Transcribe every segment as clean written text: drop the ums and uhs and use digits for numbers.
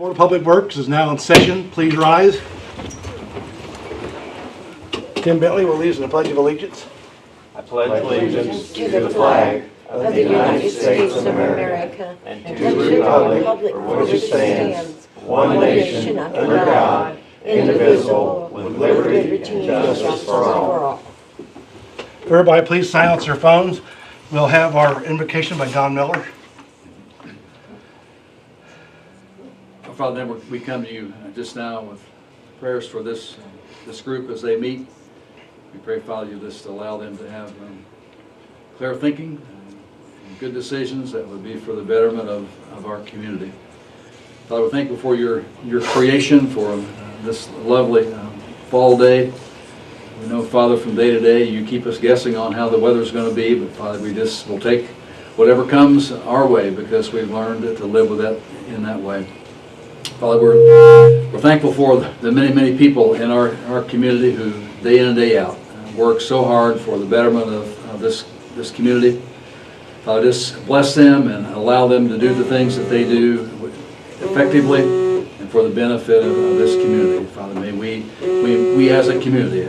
Board of Public Works is now in session. Please rise. Tim Bentley will lead us in the Pledge of Allegiance. I pledge allegiance to the flag of the United States of America and to the republic for which it stands, one nation under God, indivisible, with liberty and justice for all. Everybody please silence their phones. We'll have our invocation by Don Miller. Our Father, we come to you just now with prayers for this group as they meet. We pray, Father, you just allow them to have clear thinking and good decisions that would be for the betterment of our community. Father, we thank you for your creation, for this lovely fall day. We know, Father, from day to day you keep us guessing on how the weather's going to be, but Father, we just will take whatever comes our way because we've learned to live with that in that way. Father, we're thankful for the many people in our community who day in and day out work so hard for the betterment of this community. Father, just bless them and allow them to do the things that they do effectively and for the benefit of this community. Father, may we as a community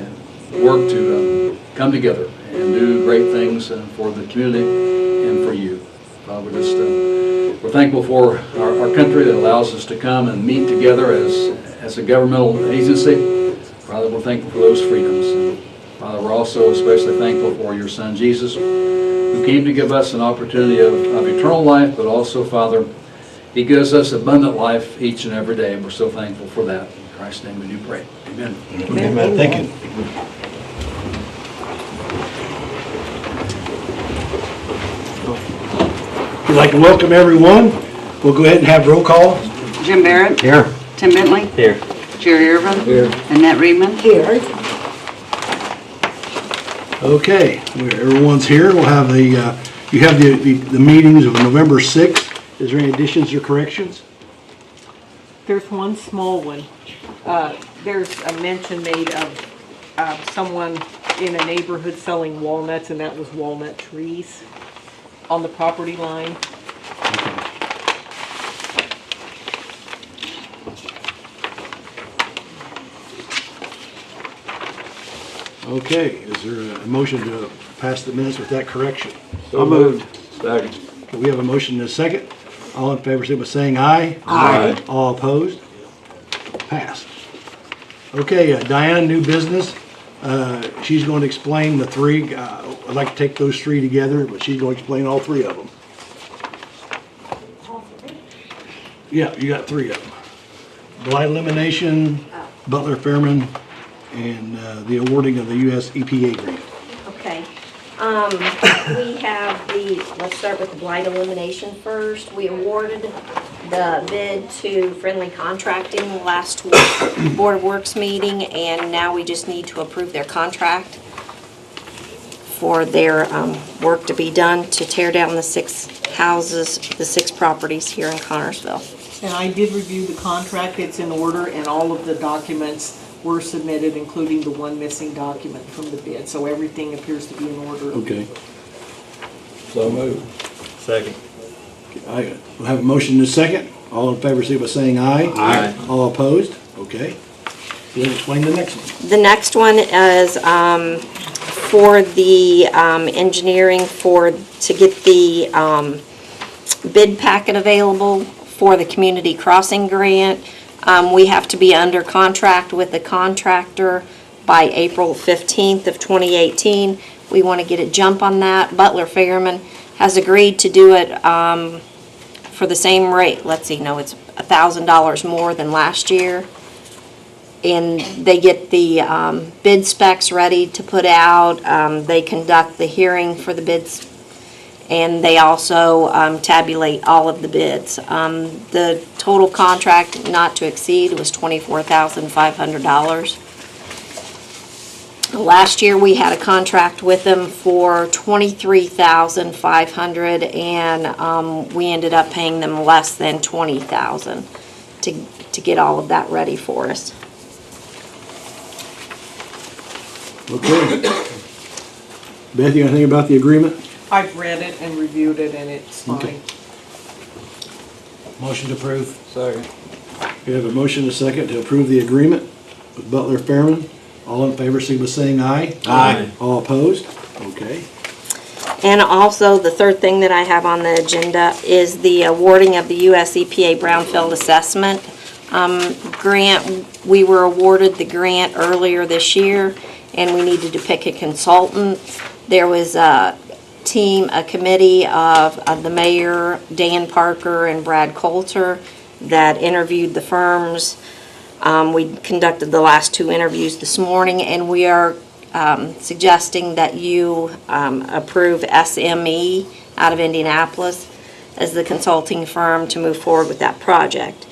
work to come together and do great things for the community and for you. Father, we're thankful for our country that allows us to come and meet together as a governmental agency. Father, we're thankful for those freedoms. And Father, we're also especially thankful for your Son, Jesus, who came to give us an opportunity of eternal life, but also, Father, he gives us abundant life each and every day, and we're so thankful for that. In Christ's name we do pray. Amen. Amen. Thank you. We'd like to welcome everyone. We'll go ahead and have roll call. Jim Barrett. Here. Tim Bentley. Here. Jerry Irvin. Here. Annette Reedman. Here. Okay, everyone's here. We'll have you have the meetings of November 6th. Is there any additions or corrections? There's one small one. There's a mention made of someone in a neighborhood selling walnuts, and that was walnut trees on the property line. Okay, is there a motion to pass the minutes with that correction? So moved. Second. Okay, we have a motion and a second. All in favor, say by saying aye. Aye. All opposed? Passed. Okay, Diana, new business. She's going to explain the three. I'd like to take those three together, but she's going to explain all three of them. Yeah, you got three of them. Blight elimination, Butler Fairman, and the awarding of the U.S. EPA grant. Okay. We have let's start with the blight elimination first. We awarded the bid to Friendly Contracting last week, Board of Works meeting, and now we just need to approve their contract for their work to be done to tear down the 6 houses, the 6 properties here in Connersville. And I did review the contract. It's in order, and all of the documents were submitted, including the one missing document from the bid. So everything appears to be in order. Okay. So moved. Second. I will have a motion and a second. All in favor, say by saying aye. Aye. All opposed? Okay. You'll explain the next one. The next one is for the engineering to get the bid packet available for the community crossing grant. We have to be under contract with the contractor by April 15th of 2018. We want to get a jump on that. Butler Fairman has agreed to do it for the same rate. Let's see, no, it's $1,000 more than last year. And they get the bid specs ready to put out. They conduct the hearing for the bids, and they also tabulate all of the bids. The total contract not to exceed was $24,500. Last year we had a contract with them for $23,500, and we ended up paying them less than $20,000 to get all of that ready for us. Okay. Beth, you got anything about the agreement? I've read it and reviewed it, and it's fine. Okay. Motion to approve. Second. We have a motion and a second to approve the agreement with Butler Fairman. All in favor, signify by saying aye. Aye. All opposed? Okay. And also, the third thing that I have on the agenda is the awarding of the US EPA Brownfield Assessment grant. We were awarded the grant earlier this year, and we needed to pick a consultant. There was a committee of the mayor, Dan Parker, and Brad Coulter that interviewed the firms. We conducted the last 2 interviews this morning, and we are suggesting that you approve SME out of Indianapolis as the consulting firm to move forward with that project.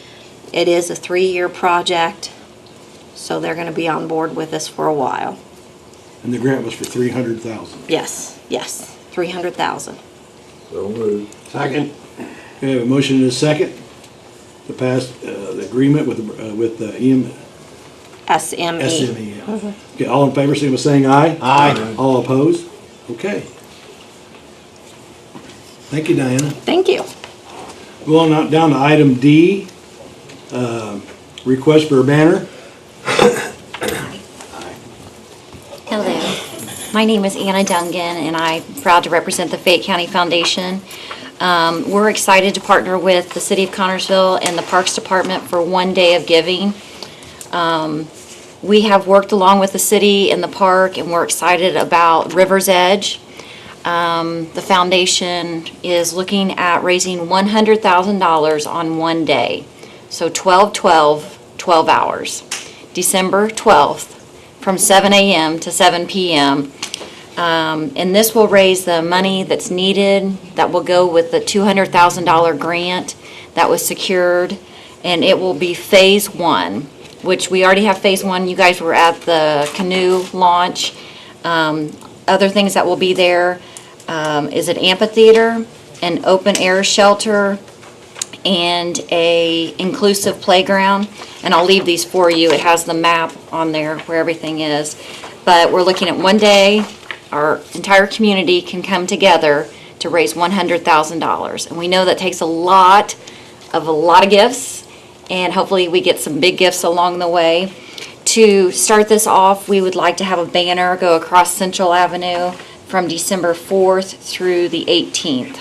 It is a 3-year project, so they're going to be on board with us for a while. And the grant was for $300,000. Yes, 300,000. So moved. Second. We have a motion and a second to pass the agreement with SME. SME. Yeah. Okay, all in favor, signify by saying aye. Aye. All opposed? Okay. Thank you, Diana. Thank you. Going on down to item D, request for a banner. Hello, my name is Anna Dungan, and I'm proud to represent the Fayette County Foundation. We're excited to partner with the City of Connersville and the Parks Department for One Day of Giving. We have worked along with the city and the park, and we're excited about River's Edge. The foundation is looking at raising $100,000 on one day, so 12 hours, December 12th, from 7 a.m. to 7 p.m. And this will raise the money that's needed, that will go with the $200,000 grant that was secured, and it will be Phase 1, which we already have Phase 1. You guys were at the canoe launch. Other things that will be there is an amphitheater, an open air shelter, and a inclusive playground. And I'll leave these for you. It has the map on there where everything is. But we're looking at one day, our entire community can come together to raise $100,000. And we know that takes a lot of gifts, and hopefully we get some big gifts along the way. To start this off, we would like to have a banner go across Central Avenue from December 4th through the 18th.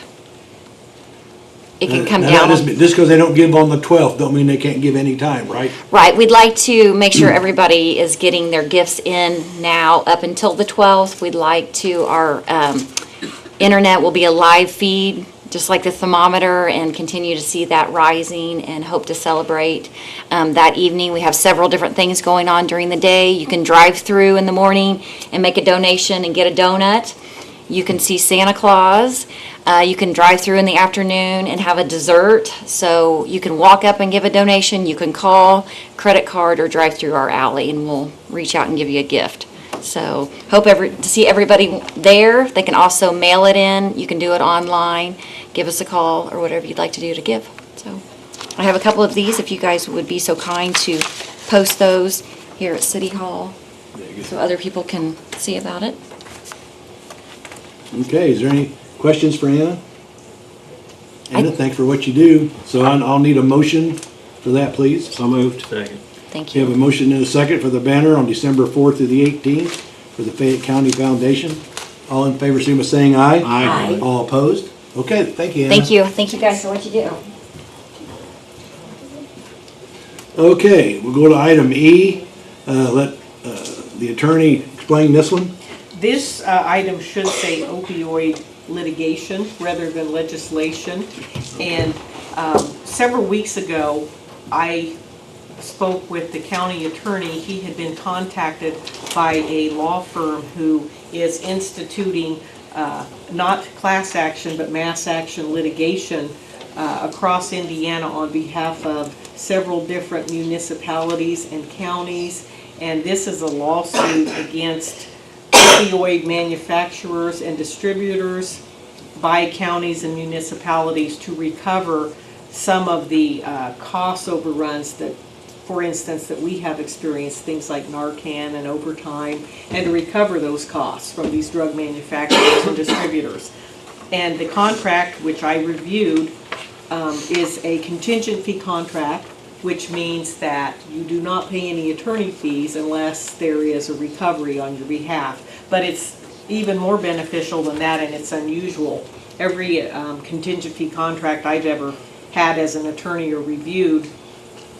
It can come Now, down. Just because they don't give on the 12th, don't mean they can't give any time, right? Right, we'd like to make sure everybody is getting their gifts in now up until the 12th. We'd like to, our internet will be a live feed, just like the thermometer, and continue to see that rising and hope to celebrate that evening. We have several different things going on during the day. You can drive through in the morning and make a donation and get a donut. You can see Santa Claus. You can drive through in the afternoon and have a dessert. So you can walk up and give a donation. You can call, credit card, or drive through our alley, and we'll reach out and give you a gift. So hope to see everybody there. They can also mail it in. You can do it online. Give us a call or whatever you'd like to do to give. So I have a couple of these if you guys would be so kind to post those here at City Hall so other people can see about it. Okay, is there any questions for Anna? Anna, thanks for what you do. So I'll need a motion for that, please. So moved. Second. Thank We have a you. motion and a second for the banner on December 4th through the 18th for the Fayette County Foundation. All in favor, signify by saying aye. Aye. All opposed? Okay, thank you, Anna. Thank you. Thank you guys for what you do. Okay, we'll go to item E. Let the attorney explain this one. This item should say opioid litigation rather than legislation. And several weeks ago, I spoke with the county attorney. He had been contacted by a law firm who is instituting not class action but mass action litigation across Indiana on behalf of several different municipalities and counties. And this is a lawsuit against opioid manufacturers and distributors by counties and municipalities to recover some of the cost overruns that, for instance, that we have experienced, things like Narcan and overtime, and to recover those costs from these drug manufacturers and distributors. And the contract, which I reviewed, is a contingent fee contract which means that you do not pay any attorney fees unless there is a recovery on your behalf. But it's even more beneficial than that, and it's unusual. Every contingent fee contract I've ever had as an attorney or reviewed,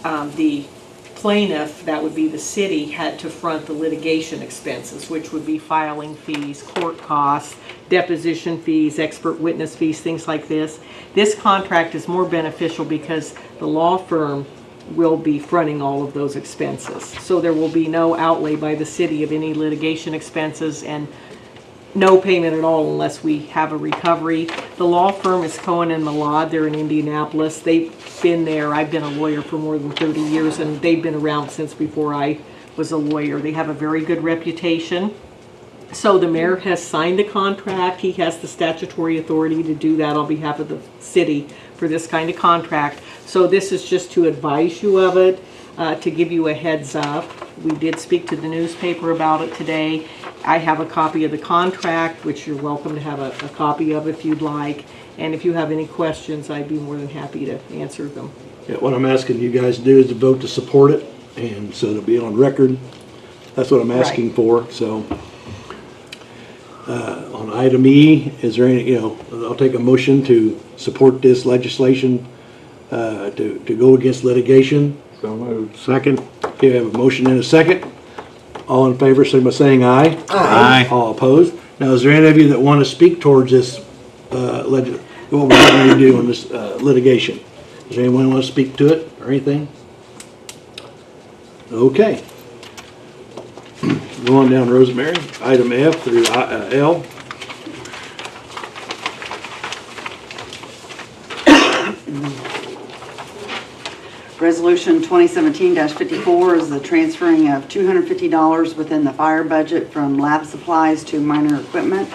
the plaintiff, that would be the city, had to front the litigation expenses, which would be filing fees, court costs, deposition fees, expert witness fees, things like this. This contract is more beneficial because the law firm will be fronting all of those expenses. So there will be no outlay by the city of any litigation expenses and no payment at all unless we have a recovery. The law firm is Cohen and Malad. They're in Indianapolis. They've been there. I've been a lawyer for more than 30 years, and they've been around since before I was a lawyer. They have a very good reputation. So the mayor has signed the contract. He has the statutory authority to do that on behalf of the city for this kind of contract. So this is just to advise you of it, to give you a heads up. We did speak to the newspaper about it today. I have a copy of the contract, which you're welcome to have a copy of if you'd like. And if you have any questions, I'd be more than happy to answer them. Yeah, what I'm asking you guys to do is to vote to support it, and so it'll be on record. That's what I'm asking for, so. On item E, is there any, I'll take a motion to support this legislation, to go against litigation. So moved. Second. Okay, I have a motion and a second. All in favor, signify by saying aye. Aye. All opposed? Now, is there any of you that want to speak towards this, what we're going to do on this litigation? Does anyone want to speak to it or anything? Okay. Go on down, Rosemary. Item F through L. Resolution 2017-54 is the transferring of $250 within the fire budget from lab supplies to minor equipment.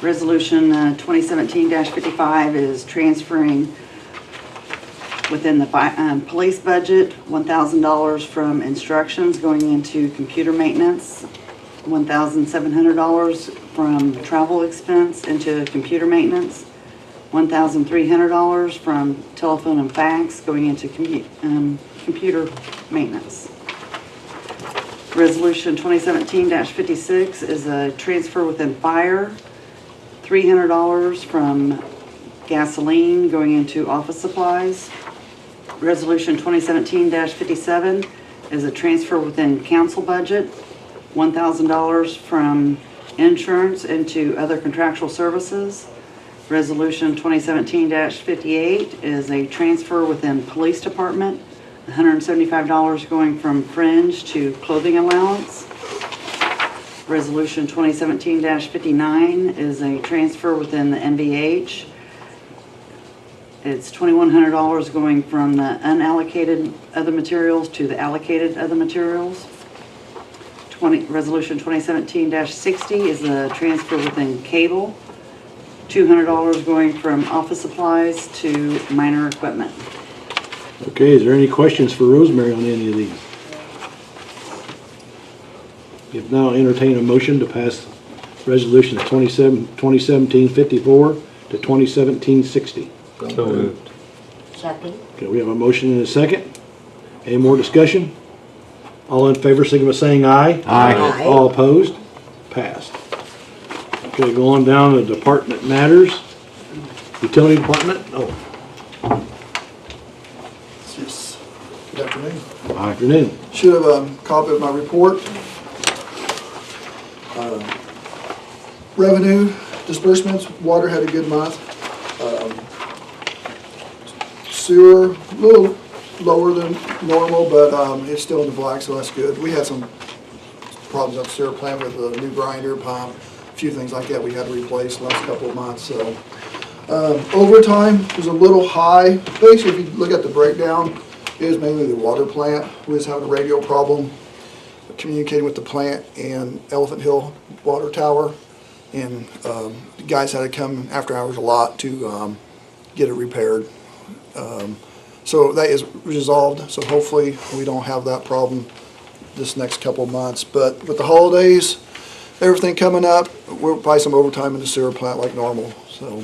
Resolution 2017-55 is transferring within the police budget $1,000 from instructions going into computer maintenance, $1,700 from travel expense into computer maintenance, $1,300 from telephone and fax going into computer maintenance. Resolution 2017-56 is a transfer within fire, $300 from gasoline going into office supplies. Resolution 2017-57 is a transfer within council budget, $1,000 from insurance into other contractual services. Resolution 2017-58 is a transfer within police department, $175 going from fringe to clothing allowance. Resolution 2017-59 is a transfer within the NVH. It's $2,100 going from the unallocated other materials to the allocated other materials. Resolution 2017-60 is a transfer within cable, $200 going from office supplies to minor equipment. Okay, is there any questions for Rosemary on any of these? If not, I'll entertain a motion to pass resolution 2017-54 to 2017-60. So moved. Second. Okay, we have a motion and a second. Any more discussion? All in favor, signify by saying aye. Aye. All opposed? Passed. Okay, go on down to department matters. Utility department? Oh, Yes. Good afternoon. afternoon. Should have a copy of my report. Revenue, disbursements, water had a good month. Sewer, a little lower than normal, but it's still in the black, so that's good. We had some problems at the sewer plant with a new grinder pump, a few things like that we had to replace the last couple of months, so. Overtime was a little high. Basically, if you look at the breakdown, it is mainly the water plant. We was having a radio problem communicating with the plant and Elephant Hill Water Tower. And the guys had to come after hours a lot to get it repaired. So that is resolved, so hopefully we don't have that problem this next couple of months. But with the holidays, everything coming up, we'll buy some overtime in the sewer plant like normal, so.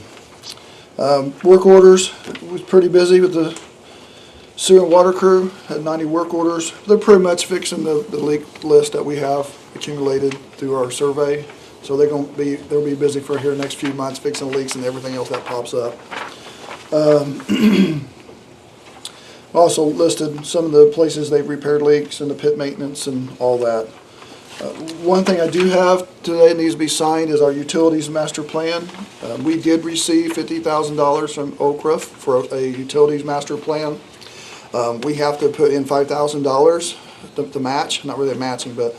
Work orders, was pretty busy with the Sewer and water crew had 90 work orders. They're pretty much fixing the leak list that we have accumulated through our survey. So they'll be busy for here the next few months fixing leaks and everything else that pops up. Also listed some of the places they've repaired leaks and the pit maintenance and all that. One thing I do have today that needs to be signed is our utilities master plan. We did receive $50,000 from Okra for a utilities master plan. We have to put in $5,000 to match, not really matching, but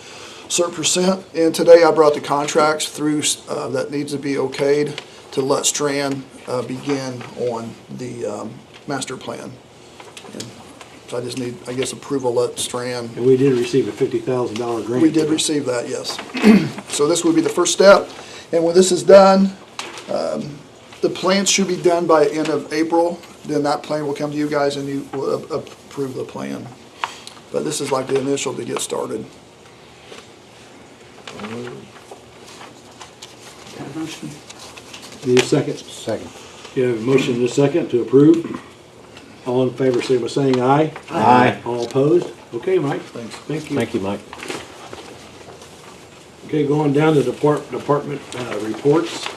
certain percent. And today I brought the contracts through that needs to be okayed to let Strand begin on the master plan. And so I just need, I guess, approval to let Strand. And we did receive a $50,000 grant. We did receive that, yes. So this would be the first step. And when this is done, the plan should be done by end of April. Then that plan will come to you guys and you will approve the plan. But this is like the initial to get started. Got a motion? Need a second? Second. You have a motion and a second to approve. All in favor, say by saying aye. Aye. All opposed? Okay, Mike. Thanks. Thank you. Thank you, Mike. Okay, going down to department reports.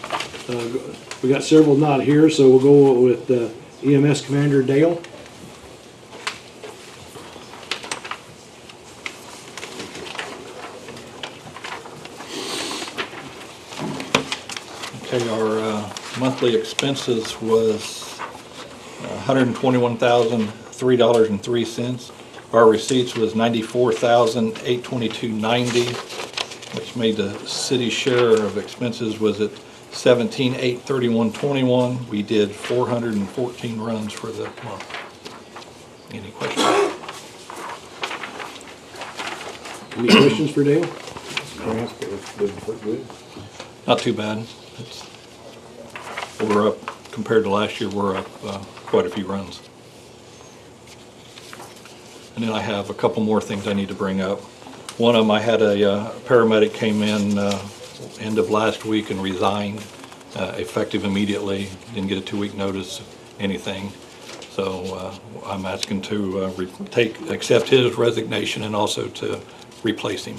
We got several not here, so we'll go with EMS Commander Dale. Okay, our monthly expenses was $121,003.03. Our receipts was $94,822.90, which made the city share of expenses was at $17,831.21. We did 414 runs for the month. Any questions? Any questions for Dale? Not too bad. We're up, compared to last year, we're up quite a few runs. And then I have a couple more things I need to bring up. One of them, I had a paramedic came in end of last week and resigned, effective immediately. Didn't get a 2-week notice, anything. So I'm asking to accept his resignation and also to replace him.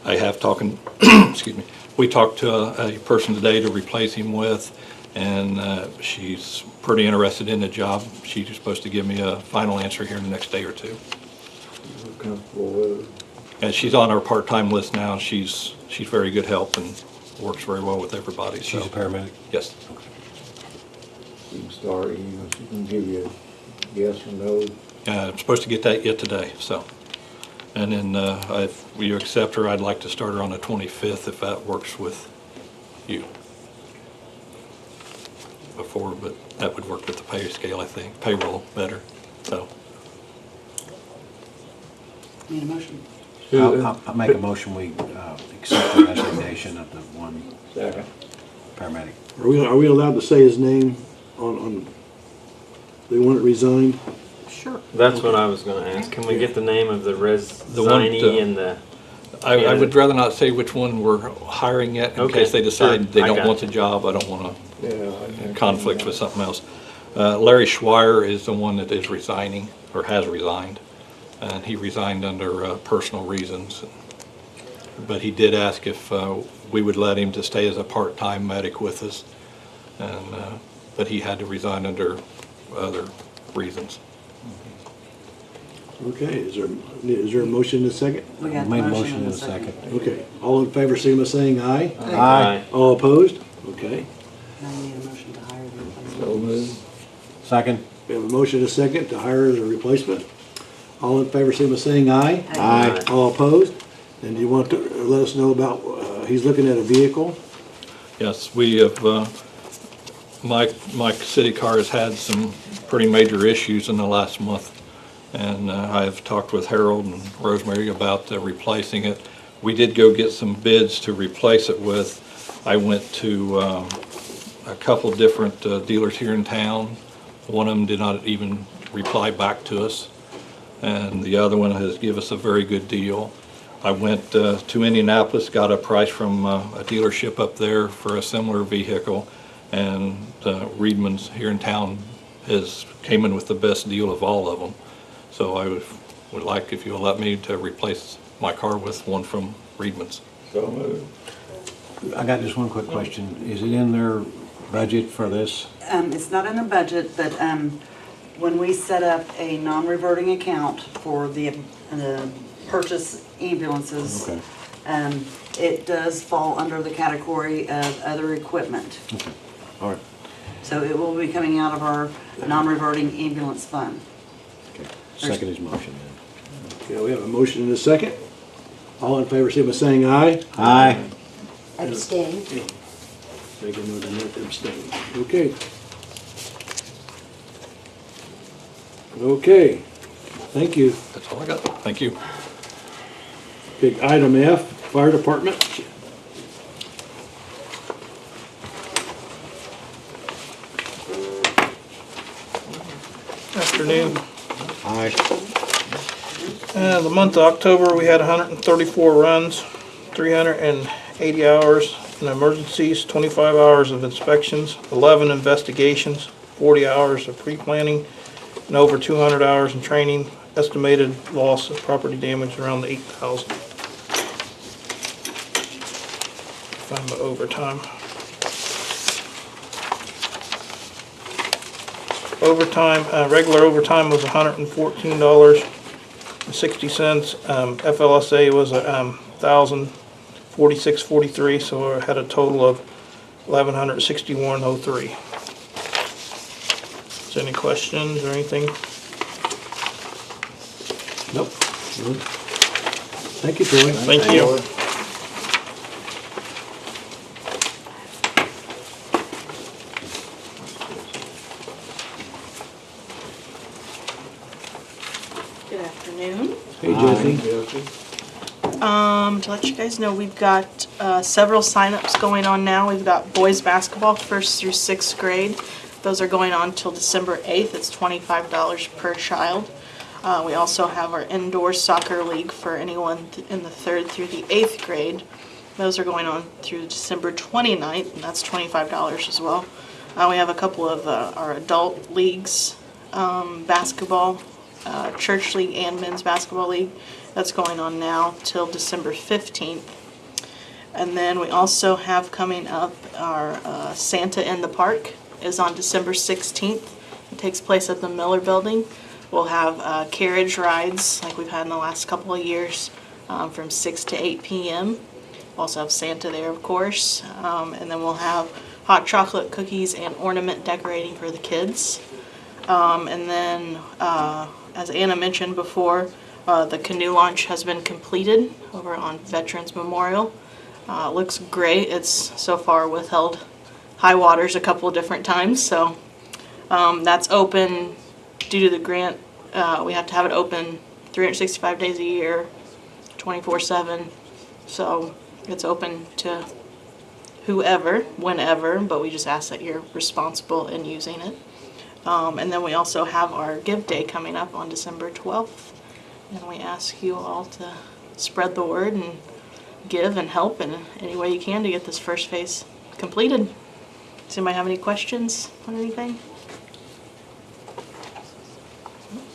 I have talking, excuse me, we talked to a person today to replace him with, and she's pretty interested in the job. She's supposed to give me a final answer here in the next day or two. Comfortable with it? And she's on our part-time list now. She's very good help and works very well with everybody. She's a paramedic? Yes. You can start, she can give you a yes or no. I'm supposed to get that yet today, so. And then if you accept her, I'd like to start her on the 25th if that works with you. Before, but that would work with the pay scale, I think, payroll better, so. Need a motion? I'll make a motion, we accept the resignation of the one Second. paramedic. Are we allowed to say his name on the one that resigned? Sure. That's what I was gonna ask. Can we get the name of the one, resignee and the? I would rather not say which one we're hiring yet, in Okay, case they decide sure. they I don't got want you. the job. I don't want Yeah. to conflict with something else. Larry Schweier is the one that is resigning, or has resigned, and he resigned under personal reasons. But he did ask if we would let him to stay as a part-time medic with us, and but he had to resign under other reasons. Okay, is there a motion and a second? We got Made a the motion in a second. Okay, all in favor, say by saying aye. Aye. All opposed? Okay. Now we need a motion to hire the replacement. So moved. Second? We have a motion and a second to hire as a replacement. All in favor, say by saying aye. Aye. All opposed? And do you want to let us know about, he's looking at a vehicle? Yes, we have, my city car has had some pretty major issues in the last month. And I've talked with Harold and Rosemary about replacing it. We did go get some bids to replace it with. I went to a couple different dealers here in town. One of them did not even reply back to us. And the other one has given us a very good deal. I went to Indianapolis, got a price from a dealership up there for a similar vehicle. And Reedman's here in town came in with the best deal of all of them. So I would like, if you'll let me, to replace my car with one from Reedman's. So moved. I got just one quick question. Is it in their budget for this? It's not in the budget, but when we set up a non-reverting account for the purchase ambulances, Okay. it does fall under the category of other equipment. Okay, all right. So it will be coming out of our non-reverting ambulance fund. Okay. Second is motion then. Okay, we have a motion and a second. All in favor, say by saying aye. Aye. Abstain. Make a note of that, abstain. Okay. Okay, thank you. That's all I got. Thank you. Okay, item F, fire department. Afternoon. Aye. The month of October, we had 134 runs, 380 hours in emergencies, 25 hours of inspections, 11 investigations, 40 hours of pre-planning, and over 200 hours in training. Estimated loss of property damage around 8,000. Find my overtime. Overtime, regular overtime was $114.60. FLSA was $1,046.43, so I had a total of $1,161.03. Is there any questions or anything? Nope. Thank you, Troy. Thank you. Good afternoon. Hey, Jesse. To let you guys know, we've got several signups going on now. We've got boys basketball, 1st through 6th grade. Those are going on till December 8th. It's $25 per child. We also have our indoor soccer league for anyone in the 3rd through the 8th grade. Those are going on through December 29th, and that's $25 as well. We have a couple of our adult leagues, basketball, church league and men's basketball league. That's going on now till December 15th. And then we also have coming up our Santa in the Park is on December 16th. It takes place at the Miller Building. We'll have carriage rides like we've had in the last couple of years from 6 to 8 p.m. We'll also have Santa there, of course. And then we'll have hot chocolate cookies and ornament decorating for the kids. And then, as Anna mentioned before, the canoe launch has been completed over on Veterans Memorial. Looks great. It's so far withheld high waters a couple of different times, so that's open due to the grant. We have to have it open 365 days a year, 24/7. So it's open to whoever, whenever, but we just ask that you're responsible in using it. And then we also have our Give Day coming up on December 12th. And we ask you all to spread the word and give and help in any way you can to get this first phase completed. Does anybody have any questions on anything?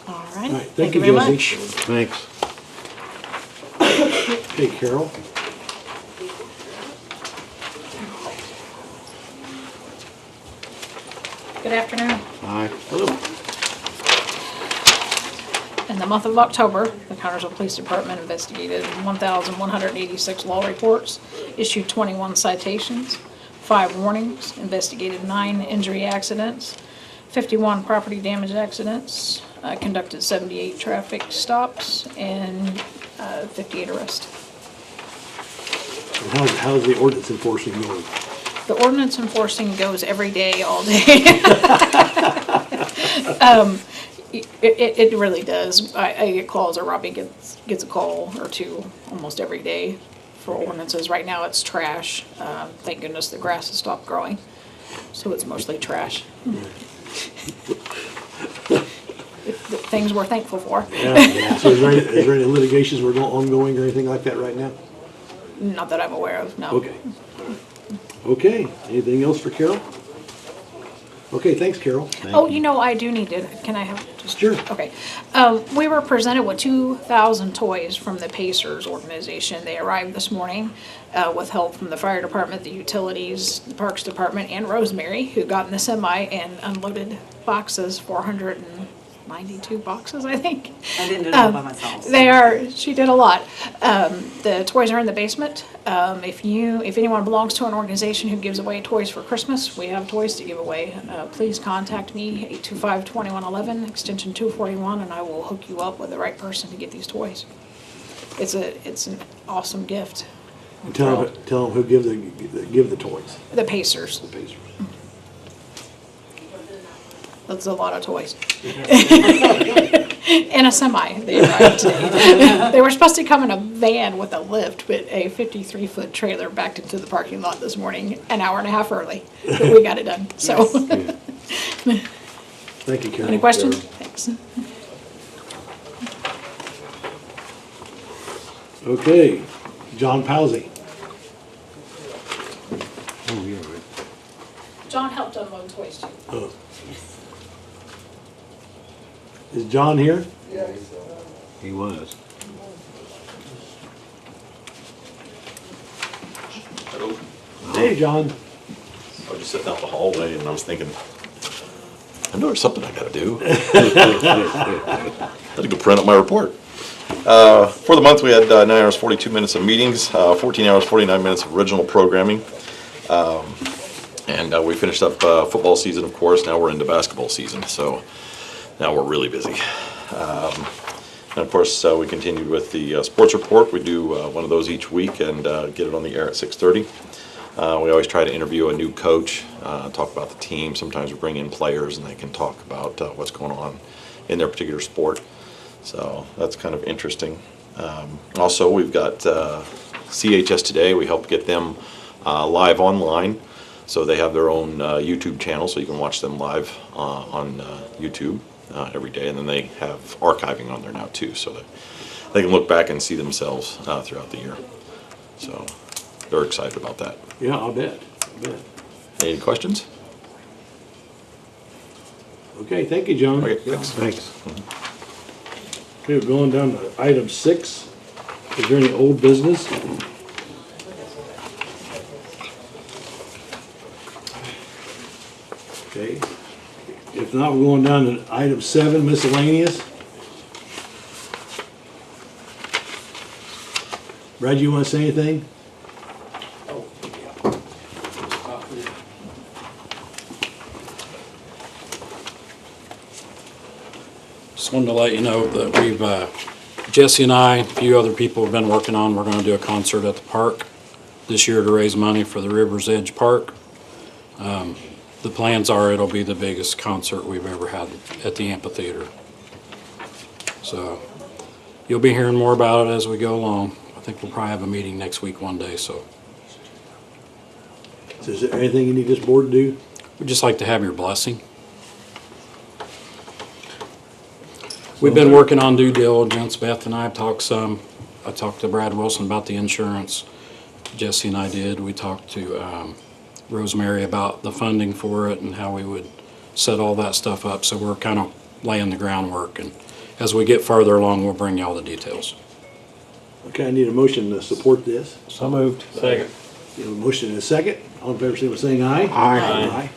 All right. All right, Thank you Jesse. very much. Thanks. Hey, Carol. Good afternoon. Aye. Hello. In the month of October, the Connersville Police Department investigated 1,186 law reports, issued 21 citations, 5 warnings, investigated 9 injury accidents, 51 property damage accidents, conducted 78 traffic stops, and 58 arrests. How's the ordinance enforcing going? The ordinance enforcing goes every day, all day. It really does. I get calls, or Robbie gets a call or two almost every day for ordinances. Right now it's trash. Thank goodness the grass has stopped growing, so it's mostly trash. Things we're thankful for. Yeah. So is there any litigations we're ongoing or anything like that right now? Not that I'm aware of, no. Okay. Okay, anything else for Carol? Okay, thanks, Carol. Oh, you know, I do need to, can I have just? Sure. Okay. We were presented with 2,000 toys from the Pacers organization. They arrived this morning with help from the fire department, the utilities, the parks department, and Rosemary, who got in the semi and unloaded boxes, 492 boxes, I think. I didn't do it all by myself. so. She did a lot. The toys are in the basement. If anyone belongs to an organization who gives away toys for Christmas, we have toys to give away. Please contact me, 825-2111, extension 241, and I will hook you up with the right person to get these toys. It's an awesome gift. And tell them who give the toys. The Pacers. The Pacers. That's a lot of toys. In a semi, they arrived today. They were supposed to come in a van with a lift, but a 53-foot trailer backed into the parking lot this morning, an hour and a half early. But we got it done, so. Thank you, Carol. Any questions? Thanks. Okay, John Pawsey. Oh, yeah, right. John helped unload toys too. Oh. Is John here? He was. Hey, John. I was just sitting out the hallway and I was thinking, I know there's something I gotta do. I had to go print up my report. For the month, we had 9 hours, 42 minutes of meetings, 14 hours, 49 minutes of original programming. And we finished up football season, of course. Now we're into basketball season, so now we're really busy. And of course, we continued with the sports report. We do one of those each week and get it on the air at 6:30. We always try to interview a new coach, talk about the team. Sometimes we bring in players and they can talk about what's going on in their particular sport. So that's kind of interesting. Also, we've got CHS Today. We help get them live online. So they have their own YouTube channel, so you can watch them live on YouTube every day. And then they have archiving on there now too, so that they can look back and see themselves throughout the year. So they're excited about that. Yeah, I'll bet. Any questions? Okay, thank you, John. Okay, thanks. Thanks. Okay, we're going down to item 6. Is there any old business? Okay. If not, we're going down to item 7, miscellaneous. Brad, you want to say anything? Just wanted to let you know that we've, Jesse and I, a few other people have been working on, we're gonna do a concert at the park this year to raise money for the River's Edge Park. The plans are it'll be the biggest concert we've ever had at the amphitheater. So you'll be hearing more about it as we go along. I think we'll probably have a meeting next week one day, so. So is there anything you need this board to do? We'd just like to have your blessing. We've been working on due diligence. Beth and I have talked some. I talked to Brad Wilson about the insurance. Jesse and I did. We talked to Rosemary about the funding for it and how we would set all that stuff up. So we're kind of laying the groundwork. And as we get farther along, we'll bring you all the details. Okay, I need a motion to support this. So moved. Second. You have a motion and a second. All in favor, say by saying aye. Aye.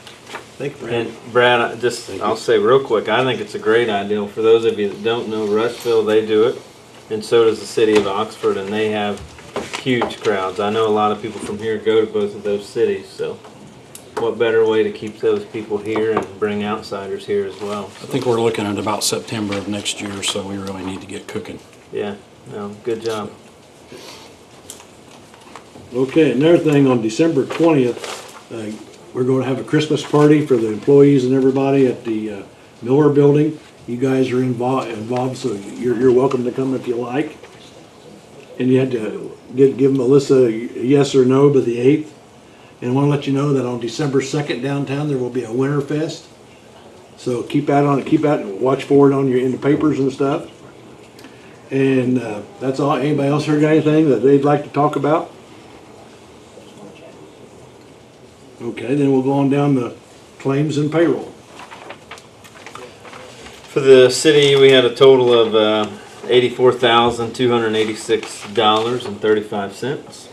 Thank you, Brad. And Brad, I'll say real quick, I think it's a great idea. For those of you that don't know, Rushville, they do it, and so does the city of Oxford, and they have huge crowds. I know a lot of people from here go to both of those cities, so what better way to keep those people here and bring outsiders here as well? I think we're looking at about September of next year, so we really need to get cooking. Yeah, no, good job. Okay, another thing, on December 20th, we're going to have a Christmas party for the employees and everybody at the Miller Building. You guys are involved, so you're welcome to come if you like. And you had to give Melissa a yes or no by the 8th. And I want to let you know that on December 2nd downtown, there will be a Winter Fest. So keep out on it, keep out and watch for it in the papers and stuff. And that's all. Anybody else heard anything that they'd like to talk about? Okay, then we'll go on down to claims and payroll. For the city, we had a total of $84,286.35.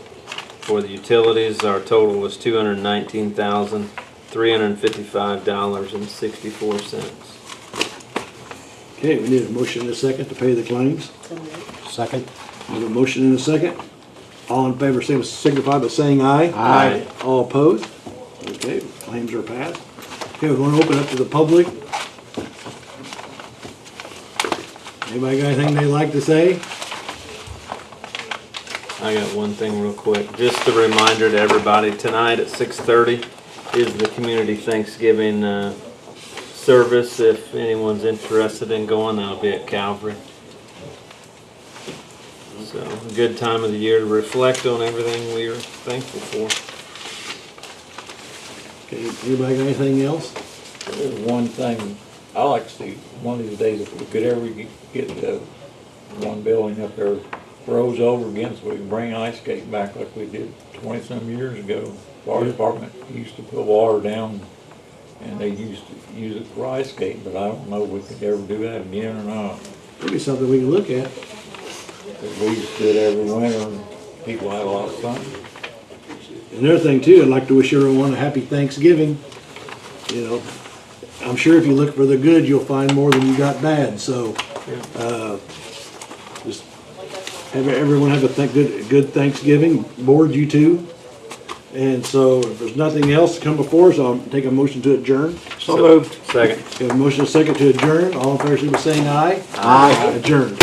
For the utilities, our total was $219,355.64. Okay, we need a motion and a second to pay the claims. Second? We have a motion and a second. All in favor, signify by saying aye. Aye. All opposed? Okay, claims are passed. Okay, we're going to open up to the public. Anybody got anything they'd like to say? I got one thing real quick. Just a reminder to everybody, tonight at 6:30 is the Community Thanksgiving service. If anyone's interested in going, that'll be at Calvary. So, a good time of the year to reflect on everything we are thankful for. Okay, anybody got anything else? There's one thing I like to see, one of these days, if we could ever get the one building up there froze over again, so we can bring ice skate back like we did 20-some years ago. Fire department used to put water down, and they used to use it for ice skating, but I don't know if we could ever do that again or not. Could be something we can look at. 'Cause we used to do it every winter, and people had a lot of fun. Another thing too, I'd like to wish everyone a happy Thanksgiving. You know, I'm sure if you look for the good, you'll find more than you got bad, so, just have everyone have a good Thanksgiving, board you too. And so if there's nothing else to come before us, I'll take a motion to adjourn. So moved. Second. We have a motion and a second to adjourn. All in favor, signify by saying aye. Aye. Adjourned.